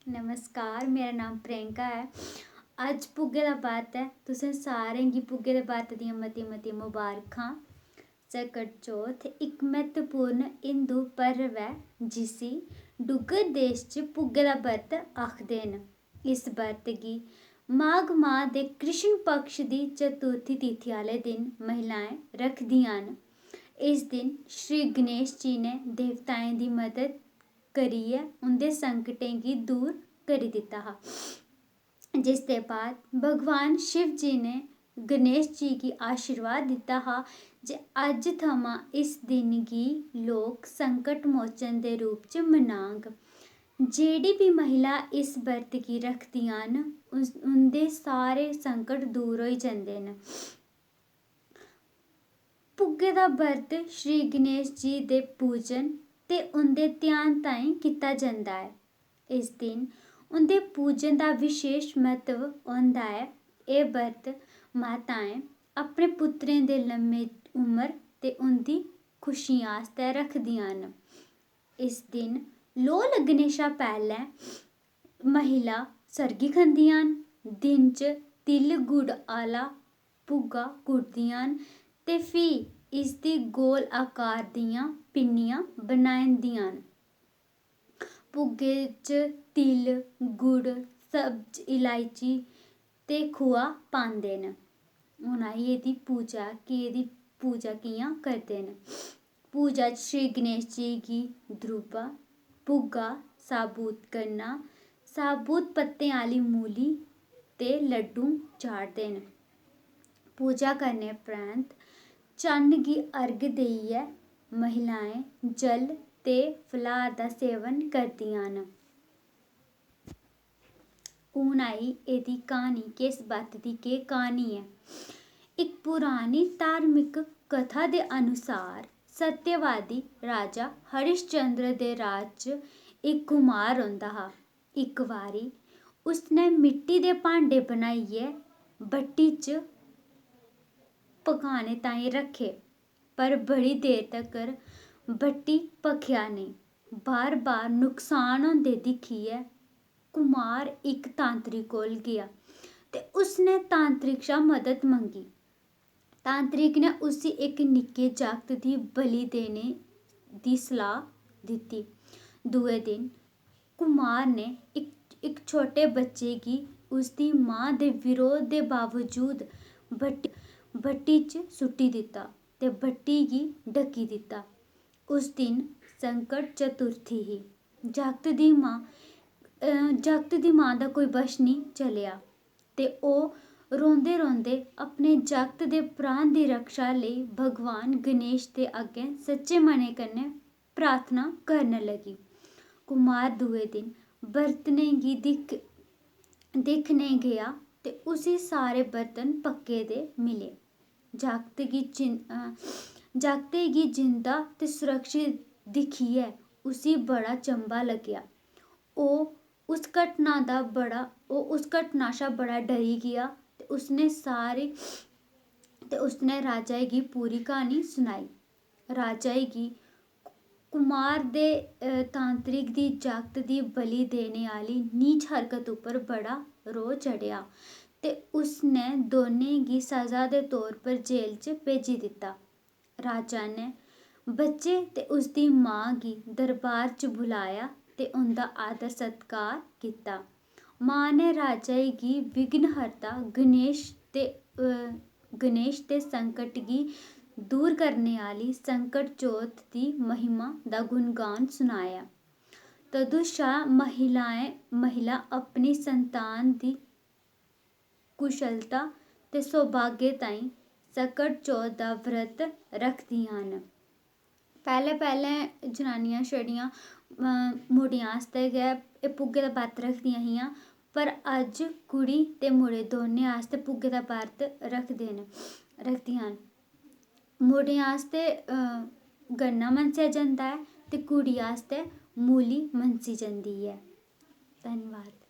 नमस्कार, मेरा नाम प्रियंका है। अज्ज भुग्गे दा बरत है। तुसें सारें गी भुग्गे दे बरत दियां मती मुबारखां। सकट चौथ इक म्हत्तवपूर्ण हिंदू पर्व है जिसी डुग्गर देश च भुग्गे दा बरत आखदे न। इस बरत गी माघ माह् दे कृष्ण पक्ष दी चतुर्थी तिथि आह्ले दिन महिलाएं रखदियां न। इस दिन श्री गणेश जी ने देवताएं दी मदद करियै उं'दे संकटें गी दूर करी दित्ता हा। जिस दे बाद भगवान शिव जी ने गणेश जी गी आशीर्वाद दित्ता हा जे अज्ज थमां इस दिन गी लोक संकट मोचन दे रूप च मनांग। जेह्ड़ी बी महिला इस बरत गी रखदियां न उं'दे सारे संकट दूर होई जंदे न। भुग्गे दा बरत श्री गणेश जी दे पूजन ते उं'दे ध्यान ताईं कीता जंदा ऐ। इस दिन उं'दे पूजन दा विशेश म्हत्तव होंदा ऐ। एह् बरत माताएं अपने पुत्तरें दे लम्मे उमर ते उं'दी खुशियें आस्तै रखदियां न। इस दिन लोऽ लग्गने शा पैह्लें महिलां सरगी खंदियां न। दिन च तिल गुड़ आह्ला भुग्गा कुटदियां न ते फ्ही इसदी गोल आकार दियां पिन्नियां बनांदियां न। भुग्गे च तिल गुड़ सब्ज इलायची ते खोआ पांदे न। हून आई एह्दी पूजा कि एह्दी पूजा कि'यां करदे न। पूजा च श्री गणेश जी गी द्रुब्ब भुग्गा साबूत गन्ना साबूत पत्तें आह्ली मूली ते लड्डू चाढ़दे न। पूजा करने परैंत्त चन्न गी अर्घ देइयै महिलाएं जल ते फलाहार दा सेवन करदियां न। हून आई एह्दी क्हानी कि इस बरत दी केह् क्हानी ऐ। इक पुरानी धार्मिक कथा दे अनुसार सत्यवादी राजा हरिश्चंद्र दे राज च इक कुमार रौंह्दा हा। इक बारी उसने मिट्टी दे भांडे बनाइयै भट्टी च पकाने ताईं रक्खे पर बड़ी देर तक्कर भट्टी भखेआ नेईं। बार बार नुकसान होंदे दिक्खियै कुमार इक तांत्रिक कोल गेआ ते उसने तांत्रिक शा मदद मंगी। तांत्रिक ने उस्सी इक निक्के जागत दी बलि देने दी सलाह् दित्ती। दुए दिन कुमार ने इक छोटे बच्चे गी उसदी मां दे विरोध दे बावजूद भट्टी च सुट्टी दित्ता ते भट्टी गी ढक्की दित्ता। उस दिन संकट चतुर्थी ही। जागत दी मां दा कोई बश निं चलेआ ते ओह् रोंदे रोंदे अपने जागत दे प्राण दी रक्षा लेई भगवान गणेश दे अग्गें सच्चे मनै कन्नै प्रार्थना करन लगी। कुमार दुए दिन बर्तनें गी दिक्खने गेआ ते उस्सी सारे बर्तन पक्के दे मिले। जागते गी जिंदा ते सुरक्षित दिक्खियै उस्सी बड़ा चंभा लग्गेआ। ओह् उस घटना शा बड़ा डरी गेआ ते उसने राजा गी पूरी क्हानी सनाई। राजा गी कुमार दे तांत्रिक दी जागत दी बलि देने आह्ली नीच हरकत उप्पर बड़ा रोह् चढ़ेआ ते उसने दोनें गी सजा दे तौर पर जेल च भेजी दित्ता। राजा ने बच्चे ते उसदी मां गी दरबार च बुलाया ते उं'दा आदर सत्कार कीता। मां ने राजा गी विघ्नहर्ता गणेश ते संकट गी दूर करने आह्ली संकट चौथ दी महिमा दा गुणगान सनाया। तदूं शा महिलां अपनी संतान दी कुशलता ते सौभाग्य ताईं सकट चौथ दा व्रत रखदियां न। पैह्लें जनानियां छड़ियां मुड़ें आस्तै गै एह् भुग्गे दा बरत रखदियां हियां पर अज्ज कुड़ी ते मुड़े दौनें आस्तै भुग्गे दा बरत रखदियां न। मुड़ें आस्तै गन्ना मनसेआ जंदा ऐ ते कुड़ी आस्तै मूली मनसी जंदी ऐ। धन्नवाद।